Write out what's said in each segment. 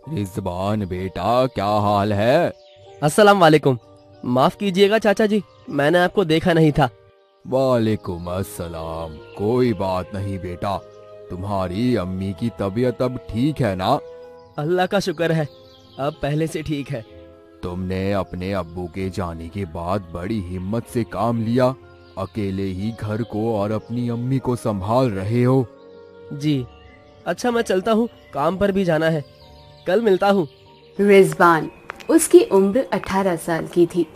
रिजवान बेटा, क्या हाल है? अस्सलाम वालेकुम। माफ कीजिएगा चाचा जी, मैंने आपको देखा नहीं था। वालेकुम अस्सलाम। कोई बात नहीं बेटा, तुम्हारी अम्मी की तबीयत अब ठीक है ना? अल्लाह का शुक्र है, अब पहले से ठीक है। तुमने अपने अब्बू के जाने के बाद बड़ी हिम्मत से काम लिया। अकेले ही घर को और अपनी अम्मी को संभाल रहे हो। जी। अच्छा, मैं चलता हूँ, काम पर भी जाना है। कल मिलता हूँ। रिजवान, उसकी उम्र 18 साल की थी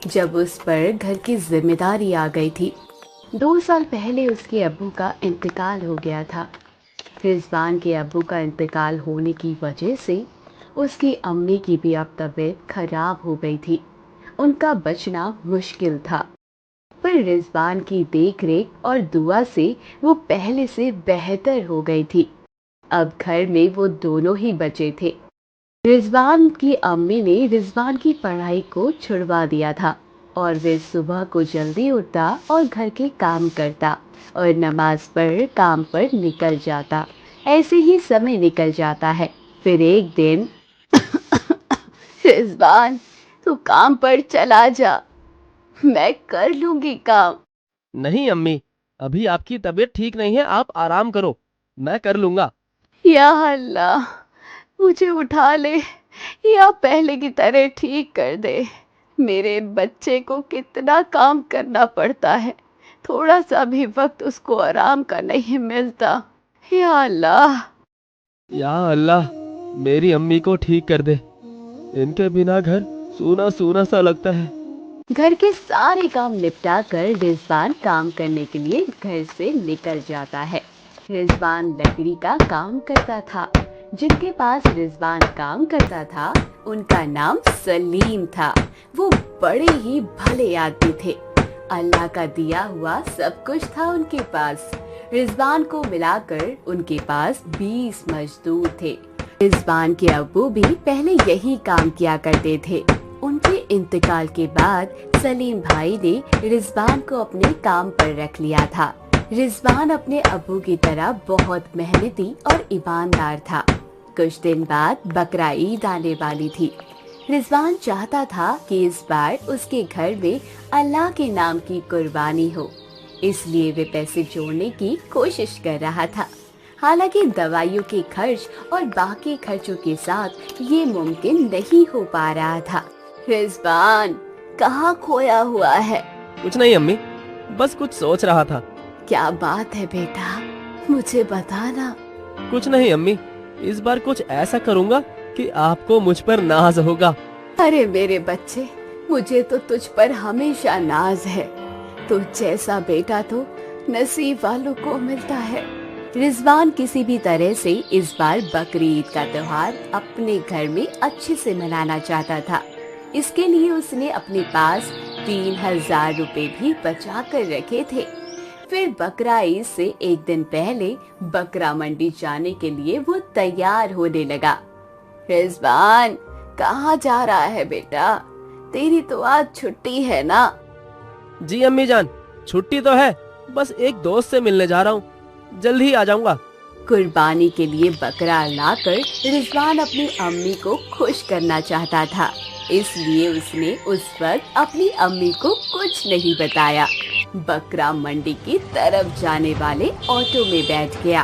जब उस पर घर की जिम्मेदारी आ गई थी। 2 साल पहले उसके अब्बू का इंतकाल हो गया था। रिजवान के अब्बू का इंतकाल होने की वजह से उसकी अम्मी की भी अब तबीयत खराब हो गई थी। उनका बचना मुश्किल था, पर रिजवान की देखरेख और दुआ से वो पहले से बेहतर हो गई थी। अब घर में वो दोनों ही बचे थे। रिजवान की अम्मी ने रिजवान की पढ़ाई को छुड़वा दिया था और वे सुबह को जल्दी उठता और घर के काम करता और नमाज पढ़ काम पर निकल जाता। ऐसे ही समय निकल जाता है। फिर एक दिन, रिजवान, तू काम पर चला जा, मैं कर लूंगी काम। नहीं अम्मी, अभी आपकी तबीयत ठीक नहीं है, आप आराम करो, मैं कर लूंगा। या अल्लाह, मुझे उठा ले या पहले की तरह ठीक कर दे। मेरे बच्चे को कितना काम करना पड़ता है, थोड़ा सा भी वक्त उसको आराम का नहीं मिलता। या अल्लाह। या अल्लाह, मेरी अम्मी को ठीक कर दे। इनके बिना घर सूना सूना सा लगता है। घर के सारे काम निपटा कर रिजवान काम करने के लिए घर से निकल जाता है। रिजवान लकड़ी का काम करता था। जिनके पास रिजवान काम करता था उनका नाम सलीम था। वो बड़े ही भले आदमी थे। अल्लाह का दिया हुआ सब कुछ था उनके पास। रिजवान को मिलाकर उनके पास 20 मजदूर थे। रिजवान के अब्बू भी पहले यही काम किया करते थे। उनके इंतकाल के बाद सलीम भाई ने रिजवान को अपने काम पर रख लिया था। रिजवान अपने अब्बू की तरह बहुत मेहनती और ईमानदार था। कुछ दिन बाद बकरा ईद आने वाली थी। रिजवान चाहता था कि इस बार उसके घर में अल्लाह के नाम की कुर्बानी हो, इसलिए वे पैसे जोड़ने की कोशिश कर रहा था। हालांकि दवाइयों के खर्च और बाकी खर्चों के साथ ये मुमकिन नहीं हो पा रहा था। रिजवान, कहाँ खोया हुआ है? कुछ नहीं अम्मी, बस कुछ सोच रहा था। क्या बात है बेटा, मुझे बताना। कुछ नहीं अम्मी, इस बार कुछ ऐसा करूंगा कि आपको मुझ पर नाज होगा। अरे मेरे बच्चे, मुझे तो तुझ पर हमेशा नाज है। तुझ जैसा बेटा तो नसीब वालों को मिलता है। रिजवान किसी भी तरह से इस बार बकरी ईद का त्योहार अपने घर में अच्छे से मनाना चाहता था। इसके लिए उसने अपने पास 3000 रुपए भी बचा कर रखे थे। फिर बकरा ईद से एक दिन पहले बकरा मंडी जाने के लिए वो तैयार होने लगा। रिजवान, कहाँ जा रहा है बेटा? तेरी तो आज छुट्टी है ना? जी अम्मी जान, छुट्टी तो है, बस एक दोस्त से मिलने जा रहा हूँ, जल्द ही आ जाऊंगा। कुर्बानी के लिए बकरा लाकर रिजवान अपनी अम्मी को खुश करना चाहता था, इसलिए उसने उस वक्त अपनी अम्मी को कुछ नहीं बताया। बकरा मंडी की तरफ जाने वाले ऑटो में बैठ गया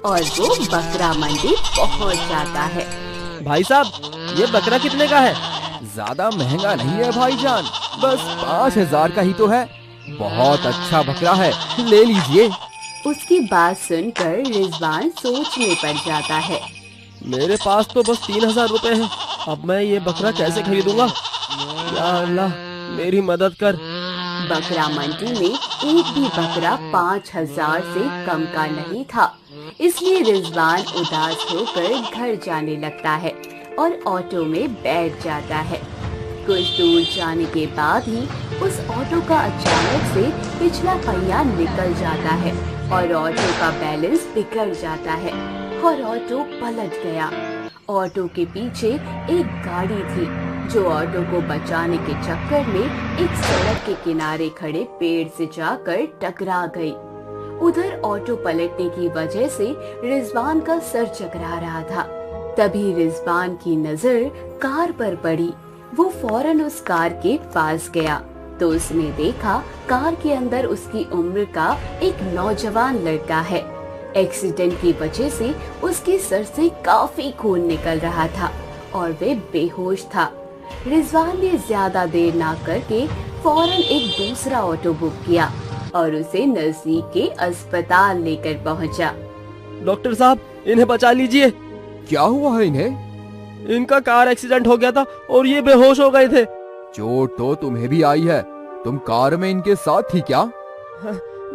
और वो बकरा मंडी पहुंच जाता है। भाई साहब, ये बकरा कितने का है? ज्यादा महंगा नहीं है भाईजान, बस 5000 का ही तो है। बहुत अच्छा बकरा है, ले लीजिए। उसकी बात सुनकर रिजवान सोच में पड़ जाता है। मेरे पास तो बस 3000 रुपए हैं, अब मैं ये बकरा कैसे खरीदूंगा? या अल्लाह, मेरी मदद कर। बकरा मंडी में एक भी बकरा 5000 से कम का नहीं था, इसलिए रिजवान उदास होकर घर जाने लगता है और ऑटो में बैठ जाता है। कुछ दूर जाने के बाद ही उस ऑटो का अचानक से पिछला पहिया निकल जाता है और ऑटो का बैलेंस बिगड़ जाता है और ऑटो पलट गया। ऑटो के पीछे एक गाड़ी थी जो ऑटो को बचाने के चक्कर में एक सड़क के किनारे खड़े पेड़ से जाकर टकरा गई। उधर ऑटो पलटने की वजह से रिजवान का सर चकरा रहा था। तभी रिजवान की नजर कार पर पड़ी। वो फौरन उस कार के पास गया तो उसने देखा कार के अंदर उसकी उम्र का एक नौजवान लड़का है। एक्सीडेंट की वजह से उसके सर से काफी खून निकल रहा था और वे बेहोश था। रिजवान ने ज्यादा देर ना करके फौरन एक दूसरा ऑटो बुक किया और उसे नजदीक के अस्पताल लेकर पहुंचा। डॉक्टर साहब, इन्हें बचा लीजिए। क्या हुआ है इन्हें? इनका कार एक्सीडेंट हो गया था और ये बेहोश हो गए थे। चोट तो तुम्हें भी आई है। तुम कार में इनके साथ थी क्या?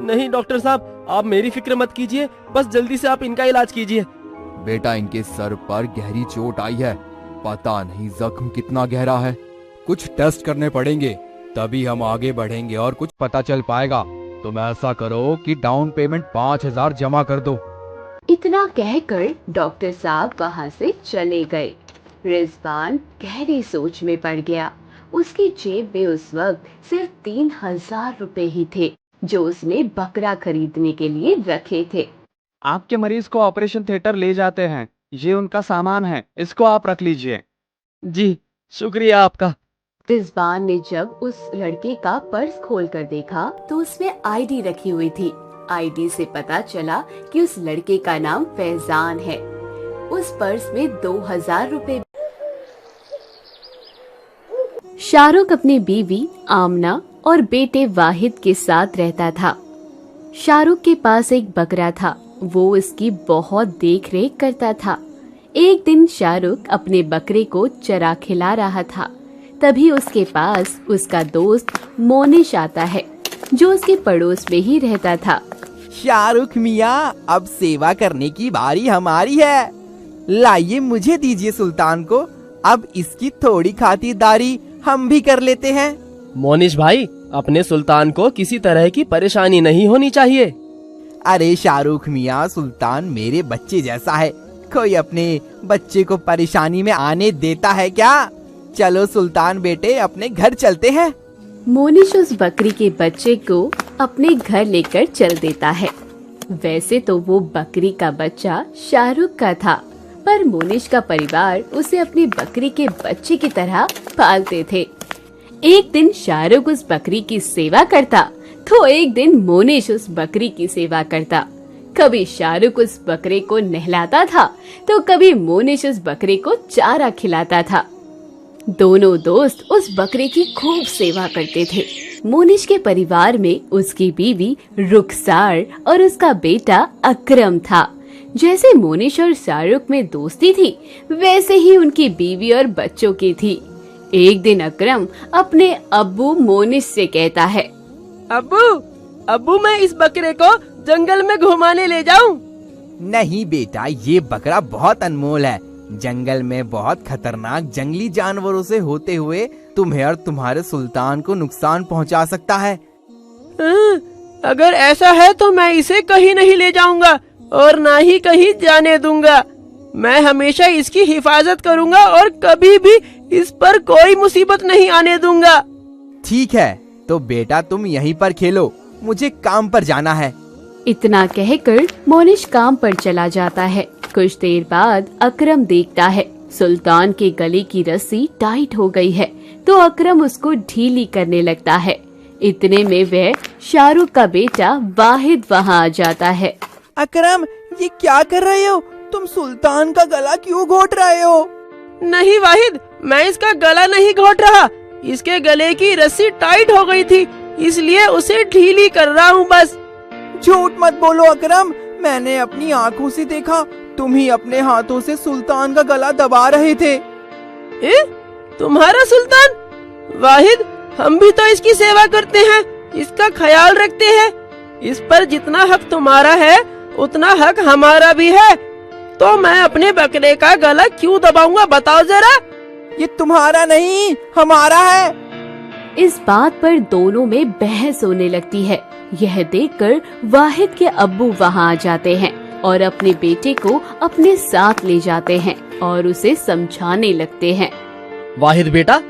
नहीं डॉक्टर साहब, आप मेरी फिक्र मत कीजिए, बस जल्दी से आप इनका इलाज कीजिए। बेटा, इनके सर पर गहरी चोट आई है। पता नहीं जख्म कितना गहरा है। कुछ टेस्ट करने पड़ेंगे, तभी हम आगे बढ़ेंगे और कुछ पता चल पाएगा। तुम ऐसा करो कि डाउन पेमेंट 5,000 जमा कर दो। इतना कहकर डॉक्टर साहब वहाँ से चले गए। रिजवान गहरी सोच में पड़ गया। उसकी जेब में उस वक्त सिर्फ 3,000 रुपए ही थे जो उसने बकरा खरीदने के लिए रखे थे। आपके मरीज को ऑपरेशन थिएटर ले जाते हैं, ये उनका सामान है, इसको आप रख लीजिए। जी, शुक्रिया आपका। रिजवान ने जब उस लड़के का पर्स खोलकर देखा तो उसमें आईडी रखी हुई थी। आईडी से पता चला कि उस लड़के का नाम फैजान है। उस पर्स में 2,000 रुपए। शाहरुख अपनी बीवी आमना और बेटे वाहिद के साथ रहता था। शाहरुख के पास एक बकरा था, वो उसकी बहुत देख रेख करता था। एक दिन शाहरुख अपने बकरे को चरा खिला रहा था, तभी उसके पास उसका दोस्त मोनिश आता है जो उसके पड़ोस में ही रहता था। शाहरुख मियाँ, अब सेवा करने की बारी हमारी है। लाइए मुझे दीजिए सुल्तान को, अब इसकी थोड़ी खातिरदारी हम भी कर लेते हैं। मोनिश भाई, अपने सुल्तान को किसी तरह की परेशानी नहीं होनी चाहिए। अरे शाहरुख मियाँ, सुल्तान मेरे बच्चे जैसा है, कोई अपने बच्चे को परेशानी में आने देता है क्या? चलो सुल्तान बेटे, अपने घर चलते हैं। मोनिश उस बकरी के बच्चे को अपने घर लेकर चल देता है। वैसे तो वो बकरी का बच्चा शाहरुख का था, पर मोनिश का परिवार उसे अपनी बकरी के बच्चे की तरह पालते थे। एक दिन शाहरुख उस बकरी की सेवा करता तो एक दिन मोनिश उस बकरी की सेवा करता। कभी शाहरुख उस बकरे को नहलाता था तो कभी मोनिश उस बकरे को चारा खिलाता था। दोनों दोस्त उस बकरे की खूब सेवा करते थे। मोनिश के परिवार में उसकी बीवी रुखसार और उसका बेटा अकरम था। जैसे मोनिश और शाहरुख में दोस्ती थी, वैसे ही उनकी बीवी और बच्चों की थी। एक दिन अकरम अपने अब्बू मोनिश से कहता है, अब्बू मैं इस बकरे को जंगल में घुमाने ले जाऊं? नहीं बेटा, ये बकरा बहुत अनमोल है। जंगल में बहुत खतरनाक जंगली जानवरों से होते हुए तुम्हें और तुम्हारे सुल्तान को नुकसान पहुंचा सकता है। अगर ऐसा है तो मैं इसे कहीं नहीं ले जाऊंगा और ना ही कहीं जाने दूंगा। मैं हमेशा इसकी हिफाजत करूंगा और कभी भी इस पर कोई मुसीबत नहीं आने दूंगा। ठीक है, तो बेटा तुम यहीं पर खेलो, मुझे काम पर जाना है। इतना कहकर मोनिश काम पर चला जाता है। कुछ देर बाद अकरम देखता है सुल्तान के गले की रस्सी टाइट हो गई है, तो अकरम उसको ढीली करने लगता है। इतने में वह शाहरुख का बेटा वाहिद वहाँ आ जाता है। अकरम, ये क्या कर रहे हो? तुम सुल्तान का गला क्यों घोट रहे हो? नहीं वाहिद, मैं इसका गला नहीं घोट रहा। इसके गले की रस्सी टाइट हो गई थी, इसलिए उसे ढीली कर रहा हूँ बस। झूठ मत बोलो अकरम, मैंने अपनी आँखों से देखा, तुम ही अपने हाथों से सुल्तान का गला दबा रहे थे। तुम्हारा सुल्तान? वाहिद, हम भी तो इसकी सेवा करते हैं, इसका ख्याल रखते हैं। इस पर जितना हक तुम्हारा है उतना हक हमारा भी है, तो मैं अपने बकरे का गला क्यों दबाऊंगा, बताओ जरा। ये तुम्हारा नहीं, हमारा है। इस बात पर दोनों में बहस होने लगती है। यह देखकर वाहिद के अब्बू वहाँ आ जाते हैं और अपने बेटे को अपने साथ ले जाते हैं और उसे समझाने लगते हैं। वाहिद बेटा,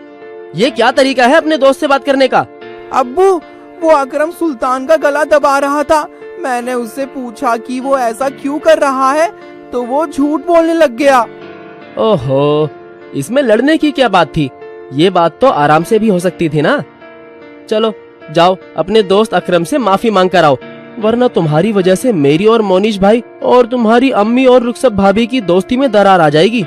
ये क्या तरीका है अपने दोस्त से बात करने का? अब्बू, वो अकरम सुल्तान का गला दबा रहा था। मैंने उससे पूछा कि वो ऐसा क्यों कर रहा है, तो वो झूठ बोलने लग गया। ओहो, इसमें लड़ने की क्या बात थी? ये बात तो आराम से भी हो सकती थी ना। चलो जाओ अपने दोस्त अकरम से माफी मांग कर आओ, वरना तुम्हारी वजह से मेरी और मोनिश भाई और तुम्हारी अम्मी और रुखसत भाभी की दोस्ती में दरार आ जाएगी।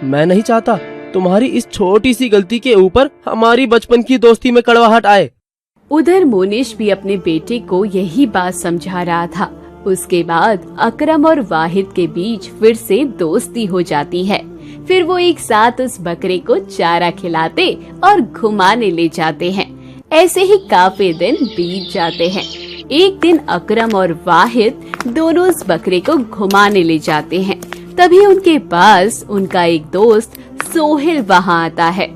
मैं नहीं चाहता तुम्हारी इस छोटी सी गलती के ऊपर हमारी बचपन की दोस्ती में कड़वाहट आए। उधर मोनिश भी अपने बेटे को यही बात समझा रहा था। उसके बाद अकरम और वाहिद के बीच फिर से दोस्ती हो जाती है। फिर वो एक साथ उस बकरे को चारा खिलाते और घुमाने ले जाते हैं। ऐसे ही काफी दिन बीत जाते हैं। एक दिन अकरम और वाहिद दोनों उस बकरे को घुमाने ले जाते हैं। तभी उनके पास उनका एक दोस्त सोहेल वहाँ आता है।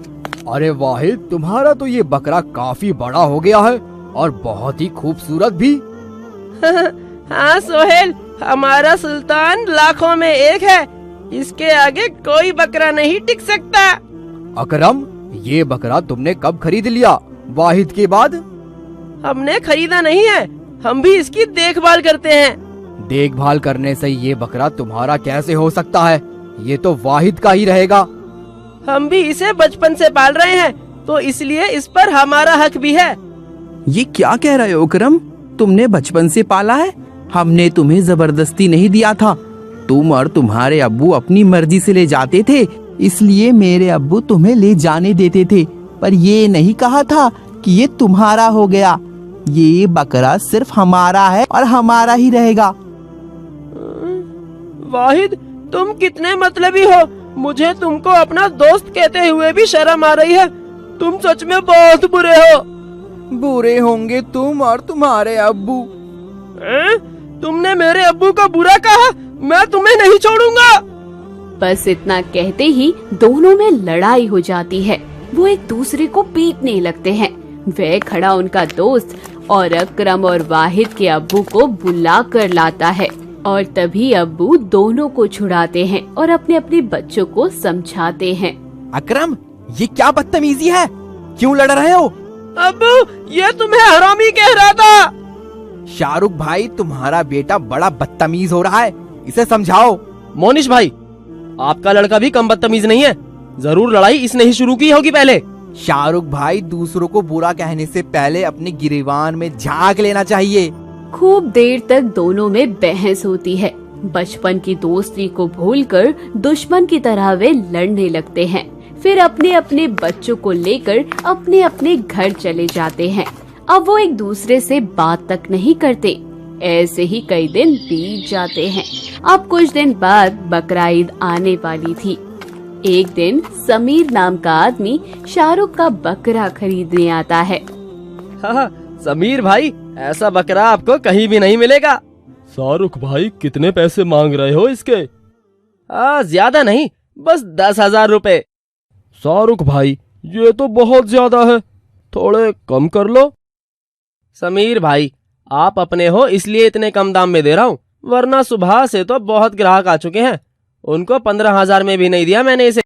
अरे वाहिद, तुम्हारा तो ये बकरा काफी बड़ा हो गया है और बहुत ही खूबसूरत भी। हाँ सोहेल, हमारा सुल्तान लाखों में एक है। इसके आगे कोई बकरा नहीं टिक सकता। अकरम, ये बकरा तुमने कब खरीद लिया वाहिद के बाद? हमने खरीदा नहीं है, हम भी इसकी देखभाल करते हैं। देखभाल करने से ये बकरा तुम्हारा कैसे हो सकता है? ये तो वाहिद का ही रहेगा। हम भी इसे बचपन से पाल रहे हैं, तो इसलिए इस पर हमारा हक भी है। ये क्या कह रहे हो अकरम? तुमने बचपन से पाला है? हमने तुम्हें जबरदस्ती नहीं दिया था। तुम और तुम्हारे अब्बू अपनी मर्जी से ले जाते थे, इसलिए मेरे अब्बू तुम्हें ले जाने देते थे, पर ये नहीं कहा था कि ये तुम्हारा हो गया। ये बकरा सिर्फ हमारा है और हमारा ही रहेगा। वाहिद, तुम कितने मतलबी हो। मुझे तुमको अपना दोस्त कहते हुए भी शर्म आ रही है। तुम सच में बहुत बुरे हो। बुरे होंगे तुम और तुम्हारे अब्बू। तुमने मेरे अब्बू को बुरा कहा, मैं तुम्हें नहीं छोड़ूंगा। बस इतना कहते ही दोनों में लड़ाई हो जाती है। वो एक दूसरे को पीटने लगते हैं। वह खड़ा उनका दोस्त और अकरम और वाहिद के अब्बू को बुला कर लाता है और तभी अब्बू दोनों को छुड़ाते हैं और अपने अपने बच्चों को समझाते हैं। अकरम, ये क्या बदतमीजी है? क्यों लड़ रहे हो? अब्बू, ये तुम्हें हरामी कह रहा था। शाहरुख भाई, तुम्हारा बेटा बड़ा बदतमीज हो रहा है, इसे समझाओ। मोनिश भाई, आपका लड़का भी कम बदतमीज नहीं है। जरूर लड़ाई इसने ही शुरू की होगी पहले। शाहरुख भाई, दूसरों को बुरा कहने से पहले अपने गिरेबान में झांक लेना चाहिए। खूब देर तक दोनों में बहस होती है। बचपन की दोस्ती को भूलकर दुश्मन की तरह वे लड़ने लगते हैं। फिर अपने अपने बच्चों को लेकर अपने अपने घर चले जाते हैं। अब वो एक दूसरे से बात तक नहीं करते। ऐसे ही कई दिन बीत जाते हैं। अब कुछ दिन बाद बकरा ईद आने वाली थी। एक दिन समीर नाम का आदमी शाहरुख का बकरा खरीदने आता है। हाँ, समीर भाई, ऐसा बकरा आपको कहीं भी नहीं मिलेगा। शाहरुख भाई, कितने पैसे मांग रहे हो इसके? ज्यादा नहीं, बस 10,000 रुपए। शाहरुख भाई, ये तो बहुत ज्यादा है, थोड़े कम कर लो। समीर भाई, आप अपने हो इसलिए इतने कम दाम में दे रहा हूँ, वरना सुबह से तो बहुत ग्राहक आ चुके हैं। उनको 15,000 में भी नहीं दिया मैंने इसे।